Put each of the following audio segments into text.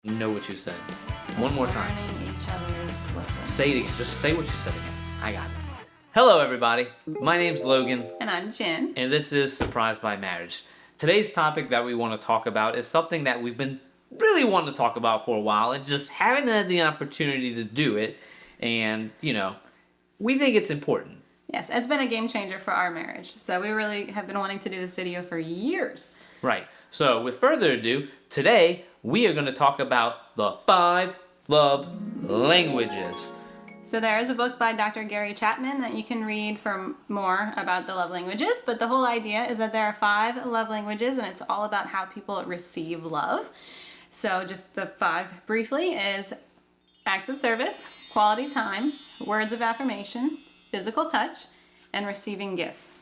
Know what you said. One more time. Learning each other's love language. Say it again. Just say what you said again. I got it. Hello, everybody. My name's Logan, And I'm Jen. and this is Surprised by Marriage. Today's topic that we want to talk about is something that we've been really wanting to talk about for a while and just haven't had the opportunity to do it. And, we think it's important. Yes, it's been a game changer for our marriage. So we really have been wanting to do this video for years. Right. So, with further ado, today we are going to talk about the 5 love languages. So there is a book by Dr. Gary Chapman that you can read for more about the love languages. But the whole idea is that there are 5 love languages, and it's all about how people receive love. So just the 5 briefly is acts of service, quality time, words of affirmation, physical touch, and receiving gifts.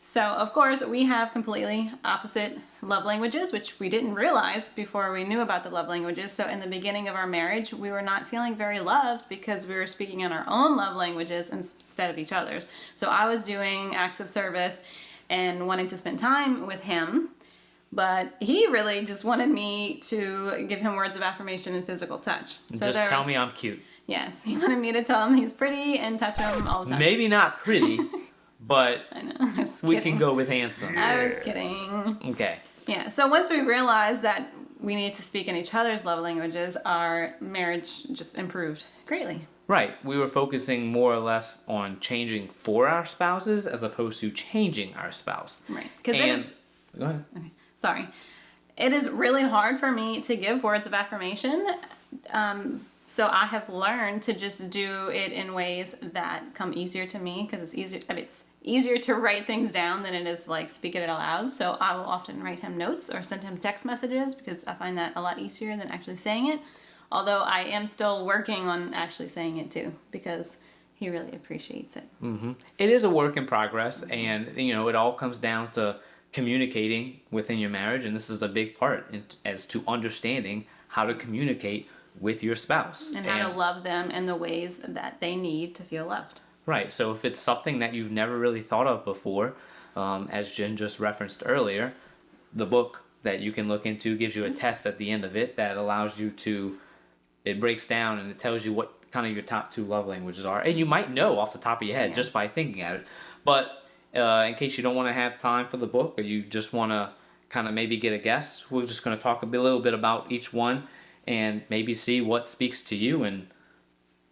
So, of course, we have completely opposite love languages, which we didn't realize before we knew about the love languages. So, in the beginning of our marriage, we were not feeling very loved because we were speaking in our own love languages instead of each other's. So, I was doing acts of service and wanting to spend time with him, but he really just wanted me to give him words of affirmation and physical touch. So Just tell me I'm cute. Yes, he wanted me to tell him he's pretty and touch him all the time. Maybe not pretty, but I know. I was we kidding. can go with handsome. I was kidding. Okay. Yeah, so once we realized that we needed to speak in each other's love languages, our marriage just improved greatly. Right. We were focusing more or less on changing for our spouses as opposed to changing our spouse. Right. Because Go ahead. okay, sorry. It is really hard for me to give words of affirmation. So I have learned to just do it in ways that come easier to me because it's easier. It's easier to write things down than it is like speak it out loud. So I will often write him notes or send him text messages because I find that a lot easier than actually saying it. Although I am still working on actually saying it too because he really appreciates it. Mm-hmm. It is a work in progress, and it all comes down to communicating within your marriage, and this is a big part as to understanding how to communicate with your spouse And how to love them in the ways that they need to feel loved. Right. So if it's something that you've never really thought of before, as Jen just referenced earlier, the book that you can look into gives you a test at the end of it that allows you to, it breaks down and it tells you what kind of your top 2 love languages are. And you might know off the top of your head just by thinking at it. But in case you don't want to have time for the book or you just want to kind of maybe get a guess, we're just going to talk a little bit about each one and maybe see what speaks to you and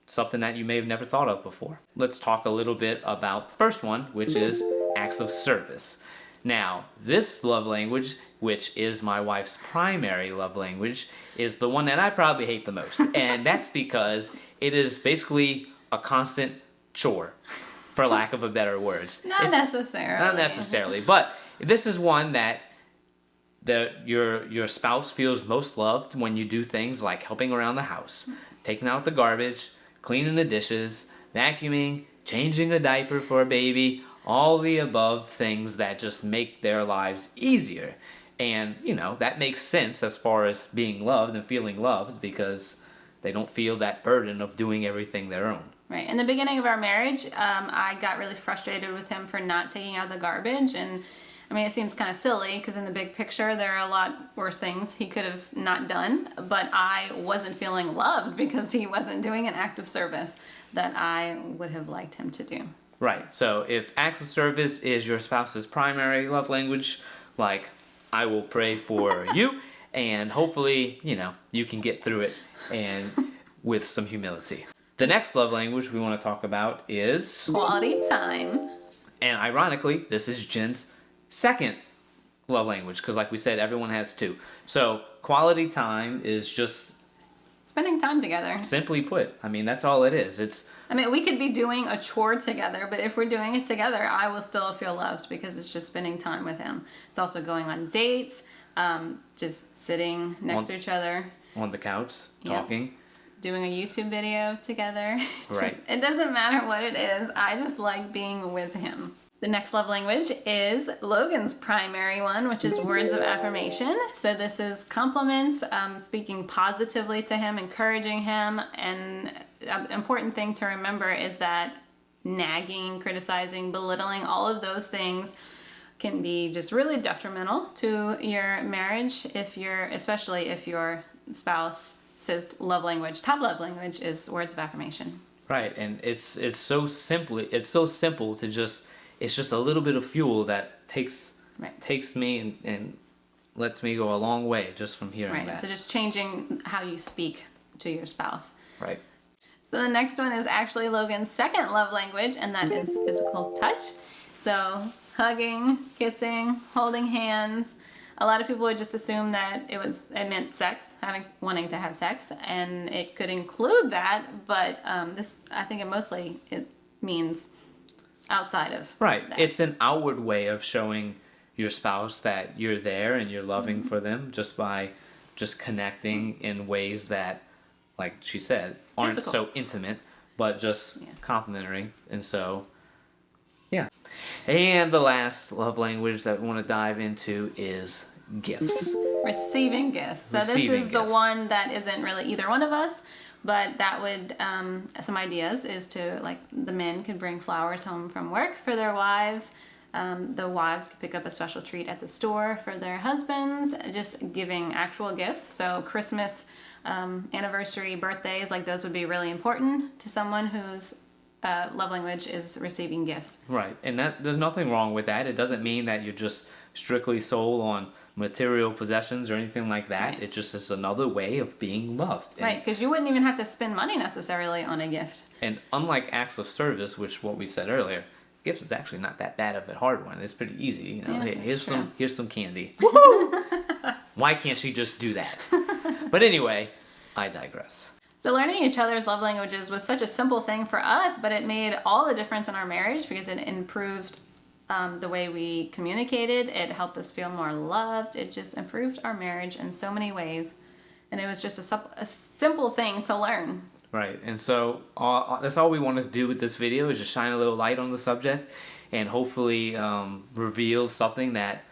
something that you may have never thought of before. Let's talk a little bit about the first one, which is acts of service. Now, this love language, which is my wife's primary love language, is the one that I probably hate the most. And that's because it is basically a constant chore, for lack of a better words. Not necessarily. But this is one that your spouse feels most loved when you do things like helping around the house, taking out the garbage, cleaning the dishes, vacuuming, changing a diaper for a baby, all the above things that just make their lives easier. And, that makes sense as far as being loved and feeling loved because they don't feel that burden of doing everything their own. Right. In the beginning of our marriage, I got really frustrated with him for not taking out the garbage. And I mean, it seems kind of silly because in the big picture, there are a lot worse things he could have not done. But I wasn't feeling loved because he wasn't doing an act of service that I would have liked him to do. Right. So if acts of service is your spouse's primary love language, like I will pray for you, and hopefully, you can get through it and with some humility. The next love language we want to talk about is quality time. And ironically, this is Jen's second love language because like we said, everyone has 2. So quality time is just spending time together. Simply put, I mean, that's all it is. We could be doing a chore together, but if we're doing it together, I will still feel loved because it's just spending time with him. It's also going on dates, just sitting next to each other. On the couch, talking. Doing a YouTube video together. Right. It doesn't matter what it is. I just like being with him. The next love language is Logan's primary one, which is words of affirmation. So this is compliments, speaking positively to him, encouraging him. And an important thing to remember is that nagging, criticizing, belittling, all of those things can be just really detrimental to your marriage especially if your spouse's love language, top love language, is words of affirmation. Right, and it's so simple to just, it's just a little bit of fuel that takes me and lets me go a long way just from hearing that. So just changing how you speak to your spouse. Right. So the next one is actually Logan's second love language, and that is physical touch. So hugging, kissing, holding hands. A lot of people would just assume that it meant sex, wanting to have sex, and it could include that, but I think it means outside of Right. that. It's an outward way of showing your spouse that you're there and you're loving for them just by just connecting in ways that, like she said, aren't Physical. so intimate, but just complimentary. And so, yeah. And the last love language that we want to dive into is gifts. Receiving gifts. So Receiving this is the gifts. one that isn't really either one of us, but that would, some ideas is to, like, the men could bring flowers home from work for their wives. The wives could pick up a special treat at the store for their husbands, just giving actual gifts. So Christmas, anniversary, birthdays, like those would be really important to someone whose love language is receiving gifts. Right. And there's nothing wrong with that. It doesn't mean that you're just strictly sold on material possessions or anything like that. Right. It just is another way of being loved. And, Right, because you wouldn't even have to spend money necessarily on a gift. and unlike acts of service, which what we said earlier, gifts is actually not that bad of a hard one. It's pretty easy. You know, Yeah, hey, that's here's some candy. Why can't she just do that? But anyway, I digress. So learning each other's love languages was such a simple thing for us, but it made all the difference in our marriage because it improved the way we communicated. It helped us feel more loved. It just improved our marriage in so many ways. And it was just a simple thing to learn. Right, and so that's all we want to do with this video is just shine a little light on the subject and hopefully reveal something that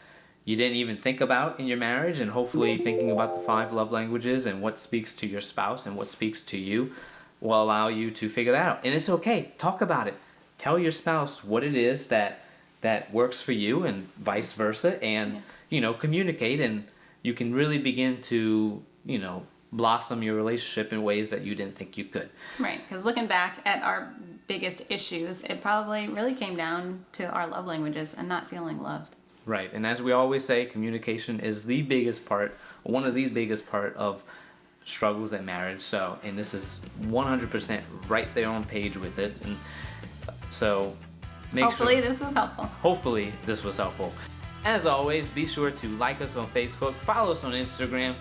you didn't even think about in your marriage, and hopefully thinking about the 5 love languages and what speaks to your spouse and what speaks to you will allow you to figure that out. And it's okay, talk about it. Tell your spouse what it is that works for you and vice versa, and communicate, and you can really begin to blossom your relationship in ways that you didn't think you could. Right, because looking back at our biggest issues, it probably really came down to our love languages and not feeling loved. Right, and as we always say, communication is the biggest part, one of the biggest part of struggles in marriage. So, and this is 100% right there on page with it, and so Hopefully this was helpful. Hopefully this was helpful. As always, be sure to like us on Facebook, follow us on Instagram,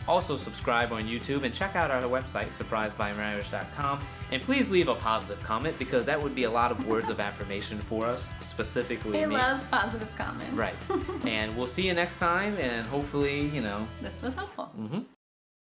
also subscribe on YouTube, and check out our website, surprisedbymarriage.com. And please leave a positive comment, because that would be a lot of words of affirmation for us, specifically He me. loves positive comments. Right. And we'll see you next time, and hopefully, This was helpful.